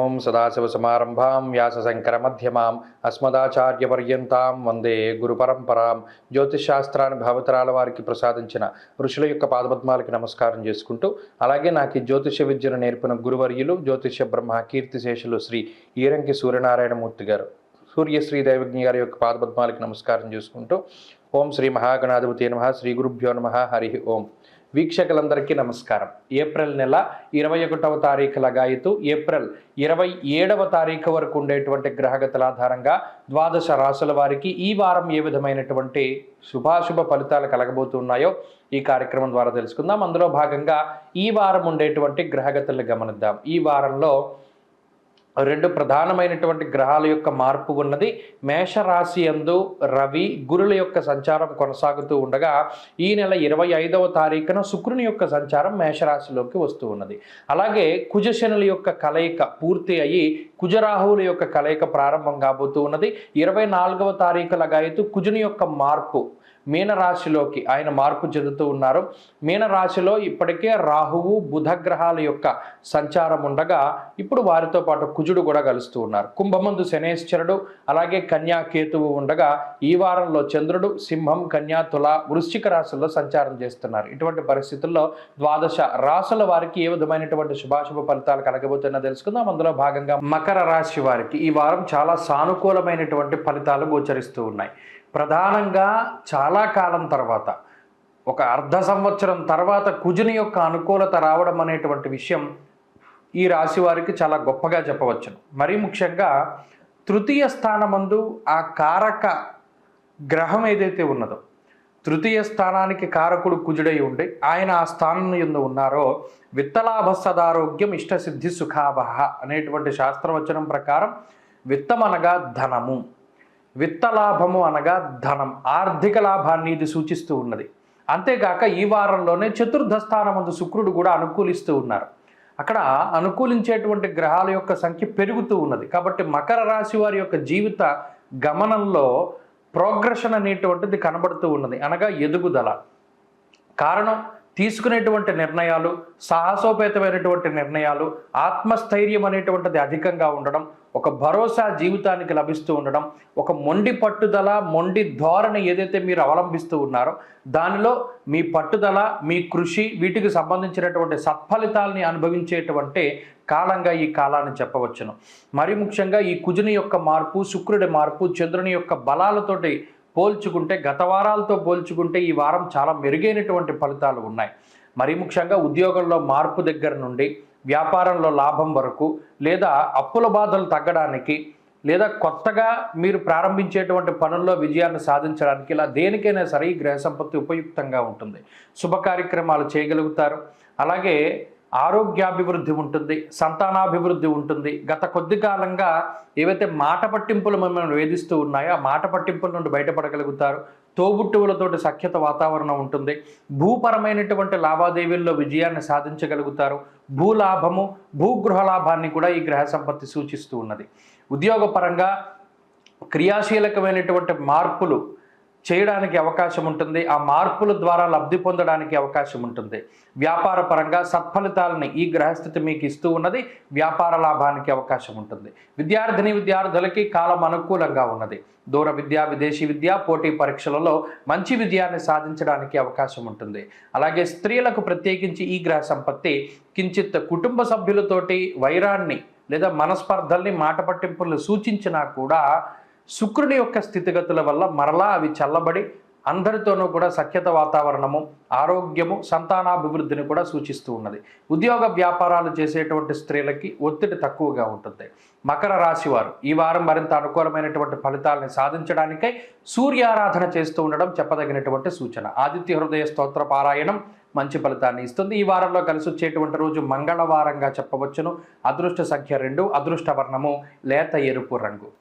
ఓం సదాశివసమారంభాం వ్యాసశంకరమధ్యమాం అస్మదాచార్యపర్యంతాం వందే గురుపరంపరాం. జ్యోతిషాస్త్రాన్ని భావతరాల వారికి ప్రసాదించిన ఋషుల యొక్క పాదపద్మాలకి నమస్కారం చేసుకుంటూ, అలాగే నాకు ఈ జ్యోతిష విద్యను నేర్పిన గురువర్యులు జ్యోతిష బ్రహ్మ కీర్తిశేషులు శ్రీ ఈరంకి సూర్యనారాయణమూర్తి గారు, సూర్యశ్రీ దైవజ్ఞ గారి యొక్క పాదపద్మాలకి నమస్కారం చేసుకుంటూ, ఓం శ్రీ మహాగణాధిపతి నమః, శ్రీ గురుభ్యో నమః, హరి ఓం. వీక్షకులందరికీ నమస్కారం. ఏప్రిల్ నెల 21వ తారీఖు లగాయతు ఏప్రిల్ 27వ తారీఖు వరకు ఉండేటువంటి గ్రహగతుల ఆధారంగా ద్వాదశ రాశుల వారికి ఈ వారం ఏ విధమైనటువంటి శుభాశుభ ఫలితాలు కలగబోతున్నాయో ఈ కార్యక్రమం ద్వారా తెలుసుకుందాం. అందులో భాగంగా ఈ వారం ఉండేటువంటి గ్రహగతులను గమనిద్దాం. ఈ వారంలో రెండు ప్రధానమైనటువంటి గ్రహాల యొక్క మార్పు ఉన్నది. మేషరాశి యందు రవి గురుల యొక్క సంచారం కొనసాగుతూ ఉండగా ఈ నెల 25వ తారీఖున శుక్రుని యొక్క సంచారం మేషరాశిలోకి వస్తూ ఉన్నది. అలాగే కుజశనుల యొక్క కలయిక పూర్తి అయ్యి కుజరాహువుల యొక్క కలయిక ప్రారంభం కాబోతూ ఉన్నది. 24వ తారీఖు లగాయతు కుజుని యొక్క మార్పు మీనరాశిలోకి ఆయన మార్పు చెందుతూ ఉన్నారు. మీనరాశిలో ఇప్పటికే రాహువు బుధ గ్రహాల యొక్క సంచారం ఉండగా ఇప్పుడు వారితో పాటు కుజుడు కూడా కలుస్తూ ఉన్నారు. కుంభమందు శనేశ్వరుడు అలాగే కన్యా కేతువు ఉండగా ఈ వారంలో చంద్రుడు సింహం కన్యా తుల వృశ్చిక రాశుల్లో సంచారం చేస్తున్నారు. ఇటువంటి పరిస్థితుల్లో ద్వాదశ రాశుల వారికి ఏ విధమైనటువంటి శుభాశుభ ఫలితాలు కలగబోతున్నా తెలుసుకుందాం. అందులో భాగంగా మకర రాశి వారికి ఈ వారం చాలా సానుకూలమైనటువంటి ఫలితాలు గోచరిస్తూ ఉన్నాయి. ప్రధానంగా చాలా కాలం తర్వాత, ఒక అర్ధ సంవత్సరం తర్వాత కుజుని యొక్క అనుకూలత రావడం అనేటువంటి విషయం ఈ రాశి వారికి చాలా గొప్పగా చెప్పవచ్చును. మరీ ముఖ్యంగా తృతీయ స్థానమందు ఆ కారక గ్రహం ఏదైతే ఉన్నదో, తృతీయ స్థానానికి కారకుడు కుజుడై ఉండి ఆయన ఆ స్థానం యందు ఉన్నారో విత్తలాభ సదారోగ్యం ఇష్టసిద్ధి సుఖావహ అనేటువంటి శాస్త్రవచనం ప్రకారం విత్తం అనగా ధనము, విత్తలాభము అనగా ధనం, ఆర్థిక లాభాన్ని ఇది సూచిస్తూ ఉన్నది. అంతేగాక ఈ వారంలోనే చతుర్థ స్థానమందు శుక్రుడు కూడా అనుకూలిస్తూ ఉన్నారు. అక్కడ అనుకూలించేటువంటి గ్రహాల యొక్క సంఖ్య పెరుగుతూ ఉన్నది. కాబట్టి మకర రాశి వారి యొక్క జీవిత గమనంలో ప్రోగ్రెషన్ అనేటువంటిది కనబడుతూ ఉన్నది, అనగా ఎదుగుదల. కారణం తీసుకునేటువంటి నిర్ణయాలు, సాహసోపేతమైనటువంటి నిర్ణయాలు, ఆత్మస్థైర్యం అనేటువంటిది అధికంగా ఉండడం, ఒక భరోసా జీవితానికి లభిస్తూ ఉండడం, ఒక మొండి పట్టుదల మొండి ధోరణి ఏదైతే మీరు అవలంబిస్తూ ఉన్నారో దానిలో మీ పట్టుదల మీ కృషి వీటికి సంబంధించినటువంటి సత్ఫలితాలని అనుభవించేటువంటి కాలంగా ఈ కాలాన్ని చెప్పవచ్చును. మరి ముఖ్యంగా ఈ కుజుని యొక్క మార్పు, శుక్రుడి మార్పు, చంద్రుని యొక్క బలాలతోటి పోల్చుకుంటే, గత వారాలతో పోల్చుకుంటే ఈ వారం చాలా మెరుగైనటువంటి ఫలితాలు ఉన్నాయి. మరీ ముఖ్యంగా ఉద్యోగంలో మార్పు దగ్గర నుండి వ్యాపారంలో లాభం వరకు, లేదా అప్పుల బాధలు తగ్గడానికి, లేదా కొత్తగా మీరు ప్రారంభించేటువంటి పనుల్లో విజయాన్ని సాధించడానికి, ఇలా దేనికైనా సరే ఈ గ్రహ సంపత్తి ఉపయుక్తంగా ఉంటుంది. శుభ కార్యక్రమాలు చేయగలుగుతారు. అలాగే ఆరోగ్యాభివృద్ధి ఉంటుంది, సంతానాభివృద్ధి ఉంటుంది. గత కొద్ది కాలంగా ఏవైతే మాట పట్టింపులు మిమ్మల్ని వేధిస్తూ ఉన్నాయో ఆ మాట పట్టింపుల నుండి బయటపడగలుగుతారు. తోబుట్టువులతోటి సఖ్యత వాతావరణం ఉంటుంది. భూపరమైనటువంటి లావాదేవీల్లో విజయాన్ని సాధించగలుగుతారు. భూలాభము భూగృహ లాభాన్ని కూడా ఈ గ్రహ సంపత్తి సూచిస్తూ ఉన్నది. ఉద్యోగపరంగా క్రియాశీలకమైనటువంటి మార్పులు చేయడానికి అవకాశం ఉంటుంది. ఆ మార్పుల ద్వారా లబ్ధి పొందడానికి అవకాశం ఉంటుంది. వ్యాపార పరంగా సత్ఫలితాలని ఈ గ్రహస్థితి మీకు ఇస్తూ ఉన్నది. వ్యాపార లాభానికి అవకాశం ఉంటుంది. విద్యార్థులకి కాలం అనుకూలంగా ఉన్నది. దూర విద్య, విదేశీ విద్య, పోటీ పరీక్షలలో మంచి విజయాన్ని సాధించడానికి అవకాశం ఉంటుంది. అలాగే స్త్రీలకు ప్రత్యేకించి ఈ గ్రహ సంపత్తి కించిత్ కుటుంబ సభ్యులతోటి వైరాన్ని లేదా మనస్పర్ధల్ని మాట పట్టింపుల్ని సూచించినా కూడా శుక్రుని యొక్క స్థితిగతుల వల్ల మరలా అవి చల్లబడి అందరితోనూ కూడా సఖ్యత వాతావరణము, ఆరోగ్యము, సంతానాభివృద్ధిని కూడా సూచిస్తూ ఉన్నది. ఉద్యోగ వ్యాపారాలు చేసేటువంటి స్త్రీలకి ఒత్తిడి తక్కువగా ఉంటుంది. మకర రాశి వారు ఈ వారం మరింత అనుకూలమైనటువంటి ఫలితాలని సాధించడానికై సూర్యారాధన చేస్తూ ఉండడం చెప్పదగినటువంటి సూచన. ఆదిత్య హృదయ స్తోత్ర పారాయణం మంచి ఫలితాన్ని ఇస్తుంది. ఈ వారంలో కలిసి వచ్చేటువంటి రోజు మంగళవారంగా చెప్పవచ్చును. అదృష్ట సంఖ్య 2, అదృష్ట వర్ణము లేత ఎరుపు రంగు.